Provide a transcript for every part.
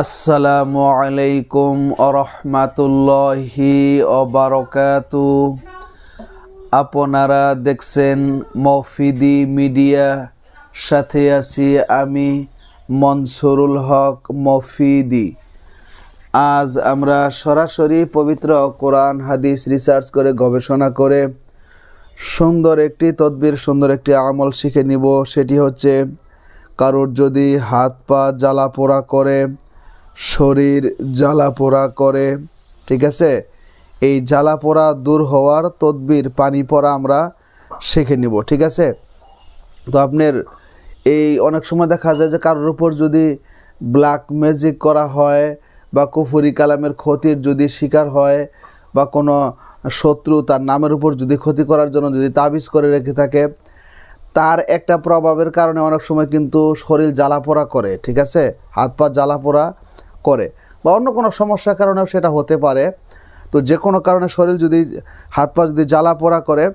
আসসালামু আলাইকুম আরহামাতুল্লাহি ওবারাকাতু। আপনারা দেখছেন মফিদি মিডিয়া, সাথে আছি আমি মনসুরুল হক মফিদি। আজ আমরা সরাসরি পবিত্র কোরআন হাদিস রিসার্চ করে গবেষণা করে সুন্দর একটি তদবির, সুন্দর একটি আমল শিখে নিব। সেটি হচ্ছে, কারোর যদি হাত পা জ্বালা পোড়া করে, শরীর জ্বালা পোড়া করে, ঠিক আছে, এই জ্বালা পোড়া দূর হওয়ার তদবির পানি পড়া আমরা শিখে নিব, ঠিক আছে। তো আপনার এই অনেক সময় দেখা যায় যে কারোর উপর যদি ব্ল্যাক ম্যাজিক করা হয় বা কুফরি কালামের ক্ষতির যদি শিকার হয় বা কোনো শত্রু তার নামের উপর যদি ক্ষতি করার জন্য যদি তাবিজ করে রেখে থাকে, তার একটা প্রভাবের কারণে অনেক সময় কিন্তু শরীর জ্বালাপোড়া করে, ঠিক আছে, হাত পা জ্বালাপোড়া করে বা অন্য কোনো সমস্যার কারণেও সেটা হতে পারে। তো যে কোনো কারণে শরীর যদি হাত পা যদি জ্বালাপোড়া করে,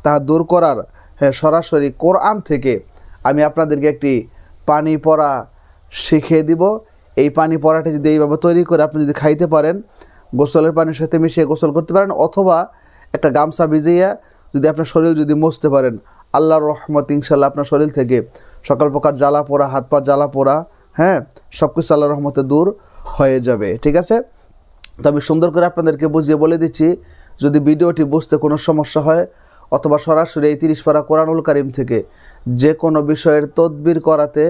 তা দূর করার সরাসরি কোরআন থেকে আমি আপনাদেরকে একটি পানি পড়া শিখিয়ে দিব। এই পানি পড়াটি যদি এইভাবে তৈরি করে আপনি যদি খাইতে পারেন, গোসলের পানির সাথে মিশিয়ে গোসল করতে পারেন, অথবা একটা গামছা ভিজিয়ে যদি আপনার শরীর যদি মুছতে পারেন, আল্লাহর রহমত ইনশাল্লাহ আপনার শরীর থেকে সকল প্রকার জ্বালা পোড়া, হাত পা জ্বালা পোড়া, সব কিছু আল্লাহর রহমতে দূর হয়ে যাবে, ঠিক আছে। তো আমি সুন্দর করে আপনাদেরকে বুঝিয়ে বলে দিচ্ছি। যদি ভিডিওটি বুঝতে কোনো সমস্যা হয় অথবা সরাসরি এই 30 পারা কোরআনুল কারীম থেকে যে কোনো বিষয়ের তদবির করাতে,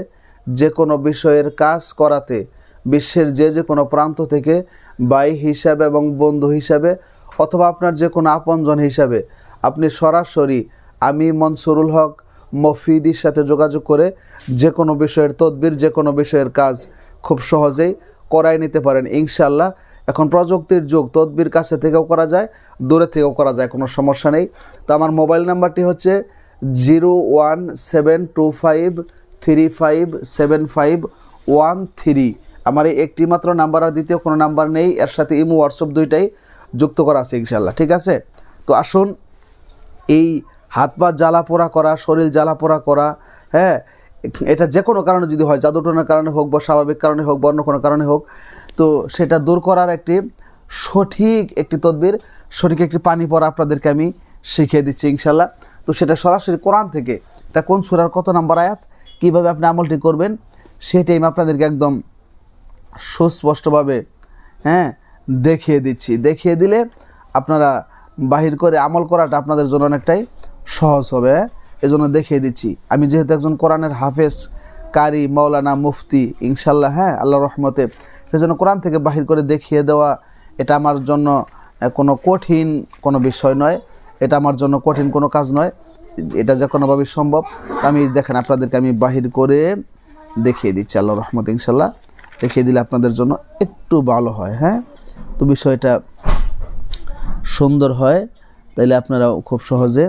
যে কোনো বিষয়ের কাজ করাতে, বিশ্বের যে কোনো প্রান্ত থেকে ভাই হিসাবে এবং বন্ধু হিসাবে অথবা আপনার যে কোনো আপনজন হিসাবে আপনি সরাসরি আমি মনসুরুল হক মফিদির সাথে যোগাযোগ করে যে কোনো বিষয়ের তদবির, যে কোনো বিষয়ের কাজ খুব সহজেই করাই নিতে পারেন ইনশাল্লাহ। এখন প্রযুক্তির যুগ, তদবির কাছে থেকেও করা যায়, দূরে থেকেও করা যায়, কোনো সমস্যা নেই। তো আমার মোবাইল নাম্বারটি হচ্ছে 01725357513। আমার এই একটি মাত্র নাম্বার, আর দ্বিতীয় কোনো নাম্বার নেই। এর সাথে ইমো, হোয়াটসঅ্যাপ দুইটাই যুক্ত করা আছে ইনশাল্লাহ, ঠিক আছে। তো আসুন, এই হাত পা জ্বালা পোড়া করা, শরীর জ্বালা পোড়া করা, এটা যে কোনো কারণে যদি হয়, জাদুটনার কারণে হোক বা স্বাভাবিক কারণে হোক বা অন্য কোনো কারণে হোক, তো সেটা দূর করার একটি সঠিক একটি তদবির, সঠিক একটি পানি পড়া আপনাদেরকে আমি শিখিয়ে দিচ্ছি ইনশাল্লাহ। তো সেটা সরাসরি কোরআন থেকে, এটা কোন সূরার কত নাম্বার আয়াত, কীভাবে আপনি আমলটি করবেন, সেটাই আমি আপনাদেরকে একদম সুস্পষ্টভাবে দেখিয়ে দিচ্ছি। দেখিয়ে দিলে আপনারা বাহির করে আমল করাটা আপনাদের জন্য অনেকটাই সহজ হবে। এজন্য দেখিয়ে দিচ্ছি। আমি যেহেতু একজন কোরআনের হাফেজ, কারি, মাওলানা, মুফতি ইনশাল্লাহ, আল্লাহর রহমতে, সেজন্য কোরআন থেকে বাহির করে দেখিয়ে দেওয়া এটা আমার জন্য কোনো কঠিন কোনো বিষয় নয়, এটা আমার জন্য কঠিন কোনো কাজ নয়, এটা যে কোনোভাবেই সম্ভব। আমি দেখেন আপনাদেরকে আমি বাহির করে দেখিয়ে দিচ্ছি আল্লাহর রহমতে ইনশাল্লাহ। দেখিয়ে দিলে আপনাদের জন্য একটু ভালো হয়, তো বিষয়টা সুন্দর হয়, তাইলে আপনারাও খুব সহজে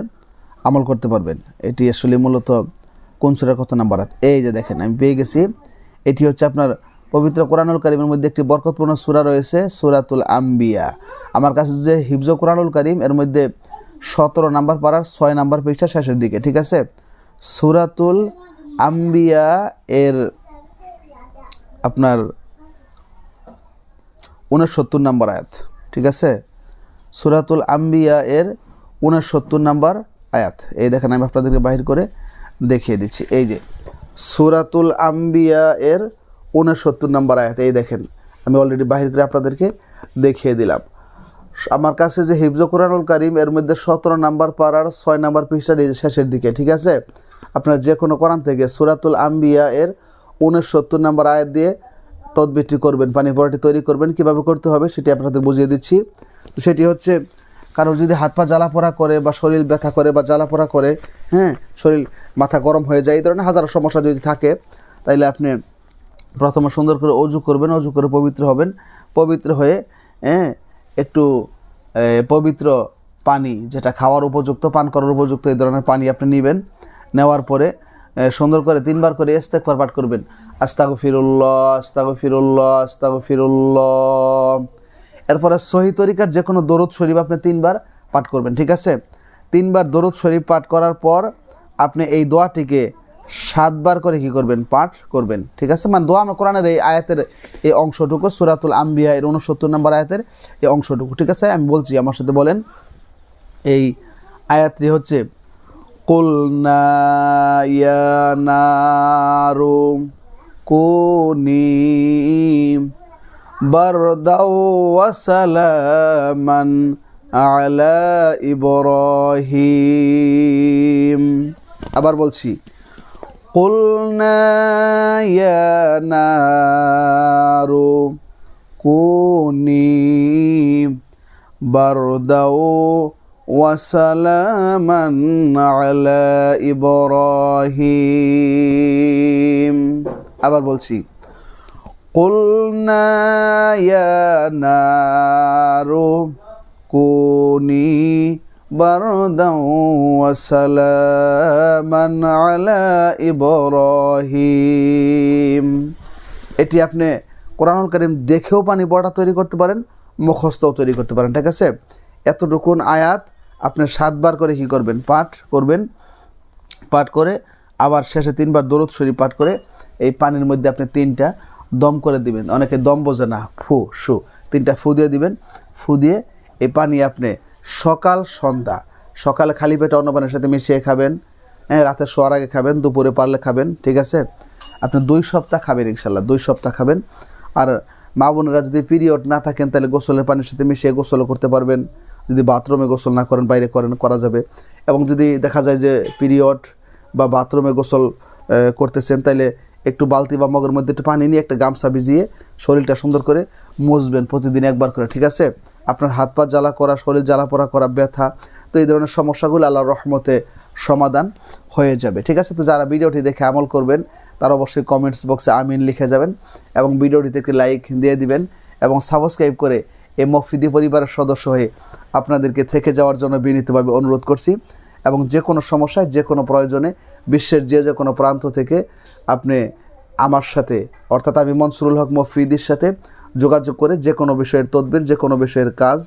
আমল করতে পারবেন। এটি আসলে মূলত কোন সূরার কত নাম্বার আয়াত, এই যে দেখেন আমি পেয়ে গেছি। এটি হচ্ছে আপনার পবিত্র কোরআনুল কারীমের মধ্যে একটি বরকতপূর্ণ সূরা রয়েছে, সূরাতুল আম্বিয়া। আমার কাছে যে হিফজ কোরআনুল কারীম, এর মধ্যে 17 নাম্বার পারার 6 নাম্বার পৃষ্ঠা শেষের দিকে, ঠিক আছে। সূরাতুল আম্বিয়া এর আপনার 69 নাম্বার আয়াত, ঠিক আছে। সূরাতুল আম্বিয়া এর 69 নাম্বার আয়াত, এই দেখেন আমি আপনাদেরকে বাহির করে দেখিয়ে দিচ্ছি। এই যে সূরাতুল আম্বিয়া এর 69 নাম্বার আয়াত, এই দেখেন আমি অলরেডি বাহির করে আপনাদেরকে দেখিয়ে দিলাম। আমার কাছে যে হিফজ কোরআনুল কারীম, এর মধ্যে 17 নাম্বার পারার 6 নাম্বার পৃষ্ঠার এই শেষের দিকে, ঠিক আছে। আপনার যে কোনো কোরআন থেকে সূরাতুল আম্বিয়া এর 69 নাম্বার আয়াত দিয়ে তদবিরটি করবেন, পানি পড়াটি তৈরি করবেন। কীভাবে করতে হবে সেটি আপনাদের বুঝিয়ে দিচ্ছি। তো সেটি হচ্ছে, কারোর যদি হাত পা জ্বালা পোড়া করে বা শরীর ব্যথা করে বা জ্বালা পোড়া করে, শরীর মাথা গরম হয়ে যায়, এই ধরনের হাজারো সমস্যা যদি থাকে, তাইলে আপনি প্রথমে সুন্দর করে অজু করবেন, অজু করে পবিত্র হবেন। পবিত্র হয়ে একটু পবিত্র পানি, যেটা খাওয়ার উপযুক্ত, পান করার উপযুক্ত, এই ধরনের পানি আপনি নেবেন। নেওয়ার পরে সুন্দর করে 3 বার করে ইস্তেগফার পাঠ করবেন, আস্তাগফিরুল্লাহ, আস্তাগফিরুল্লাহ, আস্তাগফিরুল্লাহ। এরপরে সহি তরিকার যে কোনো দরুদ শরীফ আপনি 3 বার পাঠ করবেন, ঠিক আছে। 3 বার দরুদ শরীফ পাঠ করার পর আপনি এই দোয়াটিকে 7 বার করে কি করবেন? পাঠ করবেন। ঠিক আছে, মানে দোয়া আমরা কোরআনের এই আয়াতের এই অংশটুকু সূরাতুল আম্বিয়া এর 69 নম্বর আয়াতের এই অংশটুকু। ঠিক আছে, আমি বলছি, আমার সাথে বলেন। এই আয়াতটি হচ্ছে কুলনা ইয়া নারু কুনি বারদাও ওয়া সালামান আলা ইব্রাহিম। আবার বলছি, কুলনা ইয়া নারু কুনি বারদাও ওয়া সালামান আলা ইব্রাহিম। আবার বলছি, কুলনা ইয়া নারু কুনি বারদাও ওয়া সালামান আলা ইব্রাহিম। এটি আপনি কোরআনুল কারীম দেখেও পানি পড়া তৈরি করতে পারেন, মুখস্থও তৈরি করতে পারেন। ঠিক আছে, এতটুকুন আয়াত আপনি 7 বার করে কি করবেন? পাঠ করবেন। পাঠ করে আবার শেষে 3 বার দরুদ শরীফ পাঠ করে এই পানির মধ্যে আপনি 3টা দম করে দিবেন। অনেকে দম বোঝে না, ফু শু 3টা ফু দিয়ে দিবেন। ফু দিয়ে এই পানি আপনি সকাল সন্ধ্যা, সকালে খালি পেটে অন্য পানির সাথে মিশিয়ে খাবেন, রাতে শোয়ার আগে খাবেন, দুপুরে পারলে খাবেন। ঠিক আছে, আপনি 2 সপ্তাহ খাবেন ইনশাল্লাহ, 2 সপ্তাহ খাবেন। আর মা বোনেরা যদি পিরিয়ড না থাকেন তাহলে গোসলের পানির সাথে মিশিয়ে গোসলও করতে পারবেন। যদি বাথরুমে গোসল না করেন, বাইরে করা যাবে। এবং যদি দেখা যায় যে পিরিয়ড বা বাথরুমে গোসল করতেছেন, তাইলে একটু বালতি বা মগের মধ্যে একটু পানি নিয়ে একটা গামছা ভিজিয়ে শরীরটা সুন্দর করে মুছবেন প্রতিদিন 1 বার করে। ঠিক আছে, আপনার হাত পা জ্বালা করা, শরীর জ্বালা পোড়া করা, ব্যথা, তো এই ধরনের সমস্যাগুলো আল্লাহর রহমতে সমাধান হয়ে যাবে। ঠিক আছে, তো যারা ভিডিওটি দেখে আমল করবেন তারা অবশ্যই কমেন্টস বক্সে আমিন লিখে যাবেন এবং ভিডিওটিতে একটি লাইক দিয়ে দিবেন এবং সাবস্ক্রাইব করে এই মফিদি পরিবারের সদস্য হয়ে আপনাদেরকে থেকে যাওয়ার জন্য বিনীতভাবে অনুরোধ করছি। এবং যে কোনো সমস্যায়, যে কোনো প্রয়োজনে বিশ্বের যে কোনো প্রান্ত থেকে আপনি আমার সাথে, অর্থাৎ আমি মনসুরুল হক মফিদির সাথে যোগাযোগ করে যে কোনো বিষয়ের তদবির, যে কোনো বিষয়ের কাজ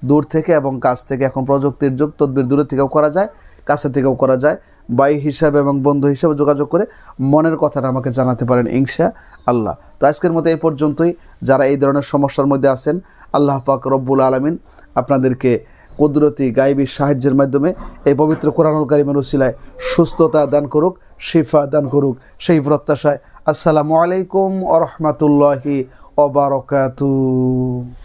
দূর থেকে এবং কাছ থেকে, এখন প্রযুক্তির যুগ, তদবির দূরে থেকেও করা যায়, কাছে থেকেও করা যায়। ভাই হিসাবে এবং বন্ধু হিসাবে যোগাযোগ করে মনের কথাটা আমাকে জানাতে পারেন ইনশাআল্লাহ। তো আজকের মতো এই পর্যন্তই। যারা এই ধরনের সমস্যার মধ্যে আছেন, আল্লাহ পাক রব্বুল আলামিন আপনাদেরকে কুদরতি গায়বী সাহায্যের মাধ্যমে এই পবিত্র কোরআনুল কারীমের উসিলায় সুস্থতা দান করুক, শিফা দান করুক, সেই প্রত্যাশায় আসসালামু আলাইকুম ওয়া রাহমাতুল্লাহি ওয়া বারাকাতুহু।